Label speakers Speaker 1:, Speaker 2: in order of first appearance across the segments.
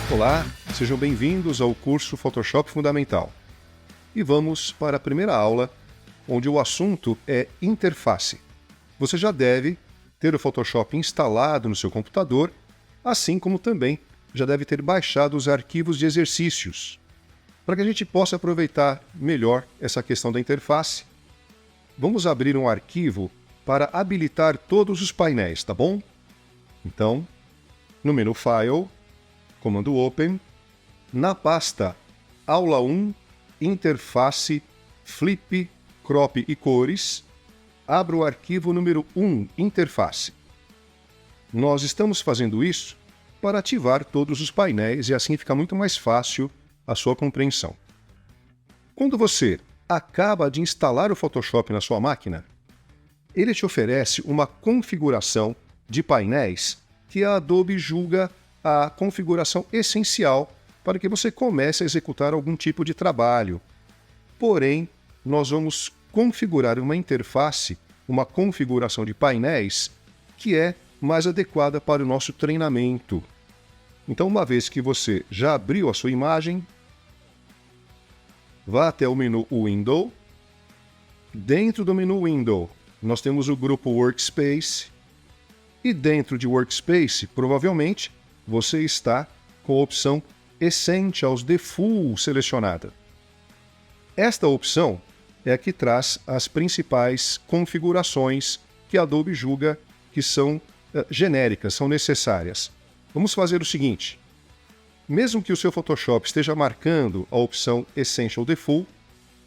Speaker 1: Olá, sejam bem-vindos ao curso Photoshop Fundamental. E vamos para a primeira aula, onde o assunto é interface. Você já deve ter o Photoshop instalado no seu computador, assim como também já deve ter baixado os arquivos de exercícios. Para que a gente possa aproveitar melhor essa questão da interface, vamos abrir um arquivo para habilitar todos os painéis, tá bom? Então, no menu File, comando Open, na pasta Aula 1, Interface, Flip, Crop e Cores, abra o arquivo número 1, Interface. Nós estamos fazendo isso para ativar todos os painéis e assim fica muito mais fácil a sua compreensão. Quando você acaba de instalar o Photoshop na sua máquina, ele te oferece uma configuração de painéis que a Adobe julga a configuração essencial para que você comece a executar algum tipo de trabalho. Porém, nós vamos configurar uma interface, uma configuração de painéis que é mais adequada para o nosso treinamento. Então, uma vez que você já abriu a sua imagem, vá até o menu Window. Dentro do menu Window, nós temos o grupo Workspace. E dentro de Workspace, provavelmente, você está com a opção Essentials Default selecionada. Esta opção é a que traz as principais configurações que a Adobe julga que são genéricas, são necessárias. Vamos fazer o seguinte: mesmo que o seu Photoshop esteja marcando a opção Essential Default,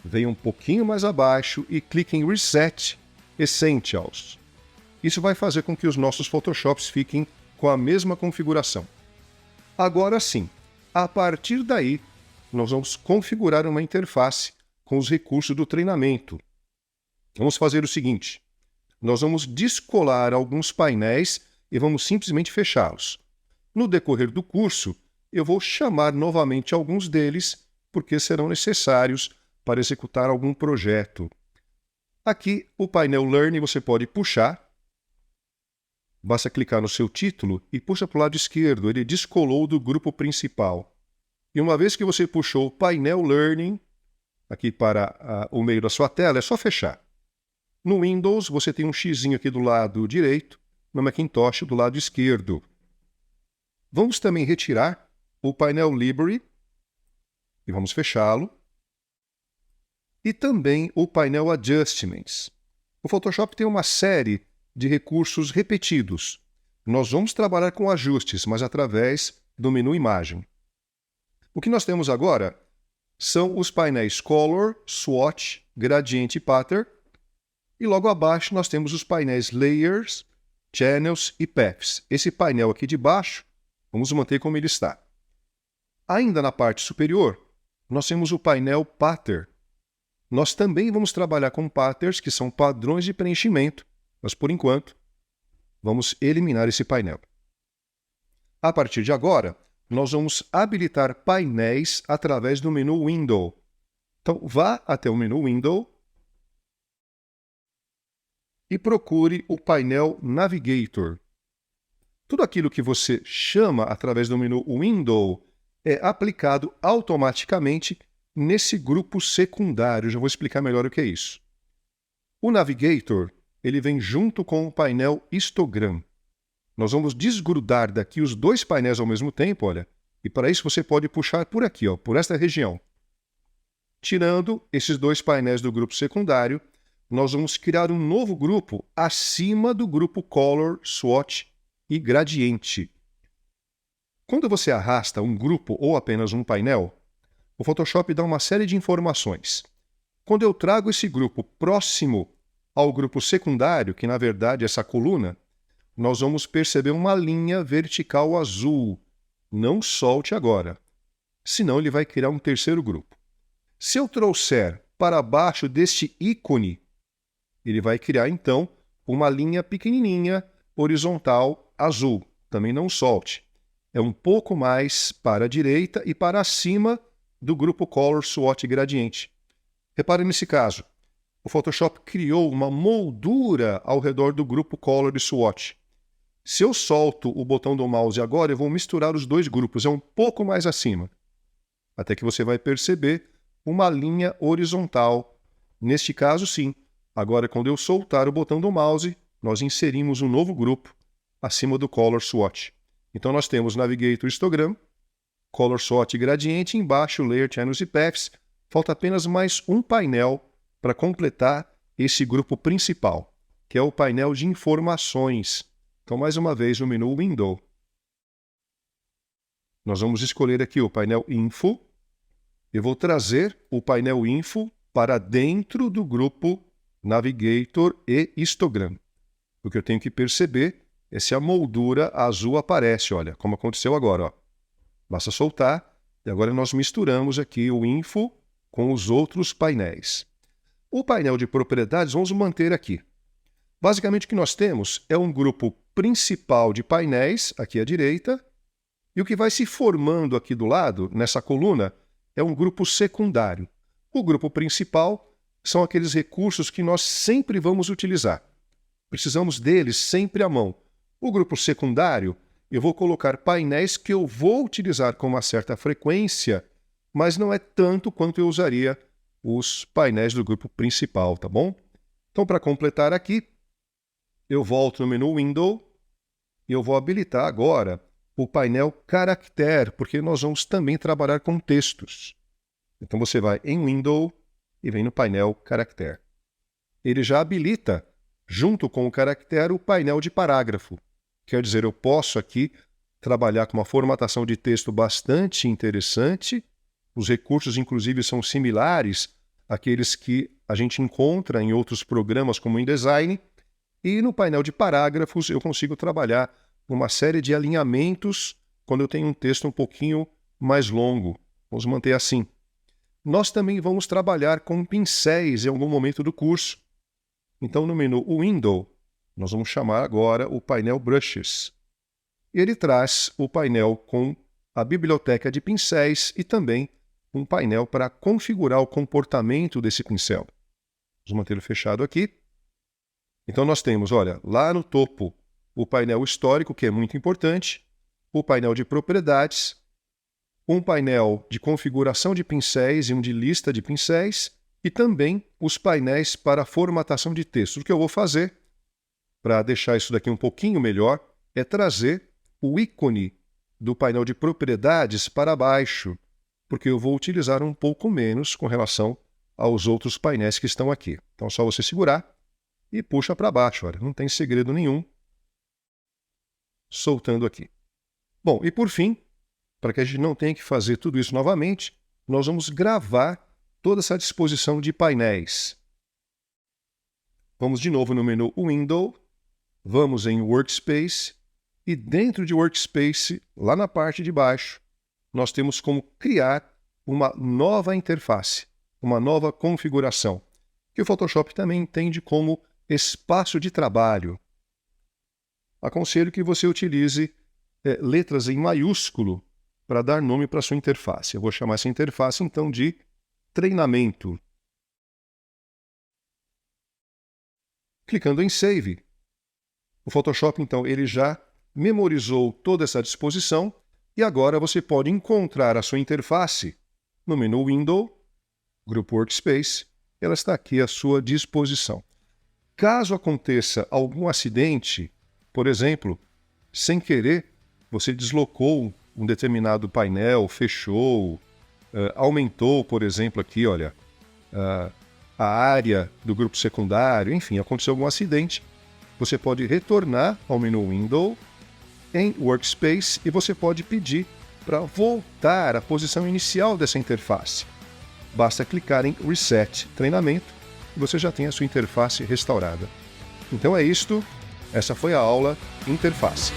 Speaker 1: venha um pouquinho mais abaixo e clique em Reset Essentials. Isso vai fazer com que os nossos Photoshops fiquem com a mesma configuração. Agora sim, a partir daí, nós vamos configurar uma interface com os recursos do treinamento. Vamos fazer o seguinte: nós vamos descolar alguns painéis e vamos simplesmente fechá-los. No decorrer do curso, eu vou chamar novamente alguns deles, porque serão necessários para executar algum projeto. Aqui, o painel Learn você pode puxar. Basta clicar no seu título e puxa para o lado esquerdo, ele descolou do grupo principal. E uma vez que você puxou o painel Learning, aqui para o meio da sua tela, é só fechar. No Windows, você tem um xizinho aqui do lado direito, no Macintosh do lado esquerdo. Vamos também retirar o painel Library, e vamos fechá-lo. E também o painel Adjustments. O Photoshop tem uma série de recursos repetidos. Nós vamos trabalhar com ajustes, mas através do menu Imagem. O que nós temos agora são os painéis Color, Swatch, Gradiente e Pattern. E logo abaixo nós temos os painéis Layers, Channels e Paths. Esse painel aqui de baixo, vamos manter como ele está. Ainda na parte superior, nós temos o painel Pattern. Nós também vamos trabalhar com patterns, que são padrões de preenchimento, mas por enquanto, vamos eliminar esse painel. A partir de agora, nós vamos habilitar painéis através do menu Window. Então, vá até o menu Window e procure o painel Navigator. Tudo aquilo que você chama através do menu Window é aplicado automaticamente nesse grupo secundário. Já vou explicar melhor o que é isso. O Navigator ele vem junto com o painel Histogram. Nós vamos desgrudar daqui os dois painéis ao mesmo tempo, olha, e para isso você pode puxar por aqui, ó, por esta região. Tirando esses dois painéis do grupo secundário, nós vamos criar um novo grupo acima do grupo Color, Swatch e Gradiente. Quando você arrasta um grupo ou apenas um painel, o Photoshop dá uma série de informações. Quando eu trago esse grupo próximo ao grupo secundário, que na verdade é essa coluna, nós vamos perceber uma linha vertical azul. Não solte agora, senão ele vai criar um terceiro grupo. Se eu trouxer para baixo deste ícone, ele vai criar então uma linha pequenininha, horizontal, azul. Também não solte. É um pouco mais para a direita e para cima do grupo Color, Swatch e Gradiente. Repare nesse caso. O Photoshop criou uma moldura ao redor do grupo Color e Swatch. Se eu solto o botão do mouse agora, eu vou misturar os dois grupos, é um pouco mais acima. Até que você vai perceber uma linha horizontal. Neste caso, sim. Agora, quando eu soltar o botão do mouse, nós inserimos um novo grupo acima do Color Swatch. Então, nós temos Navigator Histogram, Color Swatch Gradiente, embaixo Layer, Channels e Paths. Falta apenas mais um painel para completar esse grupo principal, que é o painel de informações. Então, mais uma vez, no menu Window, nós vamos escolher aqui o painel Info. Eu vou trazer o painel Info para dentro do grupo Navigator e Histogram. O que eu tenho que perceber é se a moldura azul aparece, olha, como aconteceu agora. Ó. Basta soltar, e agora nós misturamos aqui o Info com os outros painéis. O painel de propriedades vamos manter aqui. Basicamente o que nós temos é um grupo principal de painéis, aqui à direita, e o que vai se formando aqui do lado, nessa coluna, é um grupo secundário. O grupo principal são aqueles recursos que nós sempre vamos utilizar. Precisamos deles sempre à mão. O grupo secundário, eu vou colocar painéis que eu vou utilizar com uma certa frequência, mas não é tanto quanto eu usaria os painéis do grupo principal, tá bom? Então, para completar aqui, eu volto no menu Window e eu vou habilitar agora o painel Character, porque nós vamos também trabalhar com textos. Então você vai em Window e vem no painel Character. Ele já habilita, junto com o Character, o painel de parágrafo. Quer dizer, eu posso aqui trabalhar com uma formatação de texto bastante interessante. Os recursos, inclusive, são similares àqueles que a gente encontra em outros programas, como o InDesign. E no painel de parágrafos eu consigo trabalhar uma série de alinhamentos quando eu tenho um texto um pouquinho mais longo. Vamos manter assim. Nós também vamos trabalhar com pincéis em algum momento do curso. Então, no menu Window, nós vamos chamar agora o painel Brushes. Ele traz o painel com a biblioteca de pincéis e também um painel para configurar o comportamento desse pincel. Vamos mantê-lo fechado aqui. Então, nós temos, olha, lá no topo, o painel histórico, que é muito importante, o painel de propriedades, um painel de configuração de pincéis e um de lista de pincéis, e também os painéis para formatação de texto. O que eu vou fazer, para deixar isso daqui um pouquinho melhor, é trazer o ícone do painel de propriedades para baixo, porque eu vou utilizar um pouco menos com relação aos outros painéis que estão aqui. Então é só você segurar e puxa para baixo, olha, não tem segredo nenhum. Soltando aqui. Bom, e por fim, para que a gente não tenha que fazer tudo isso novamente, nós vamos gravar toda essa disposição de painéis. Vamos de novo no menu Window, vamos em Workspace, e dentro de Workspace, lá na parte de baixo, nós temos como criar uma nova interface, uma nova configuração, que o Photoshop também entende como espaço de trabalho. Aconselho que você utilize letras em maiúsculo para dar nome para a sua interface. Eu vou chamar essa interface, então, de treinamento. Clicando em Save, o Photoshop, então, ele já memorizou toda essa disposição e agora você pode encontrar a sua interface no menu Window, Grupo Workspace, ela está aqui à sua disposição. Caso aconteça algum acidente, por exemplo, sem querer, você deslocou um determinado painel, fechou, aumentou, por exemplo, aqui, olha, a área do grupo secundário, enfim, aconteceu algum acidente, você pode retornar ao menu Window em Workspace e você pode pedir para voltar à posição inicial dessa interface. Basta clicar em Reset Treinamento e você já tem a sua interface restaurada. Então é isto. Essa foi a aula Interface.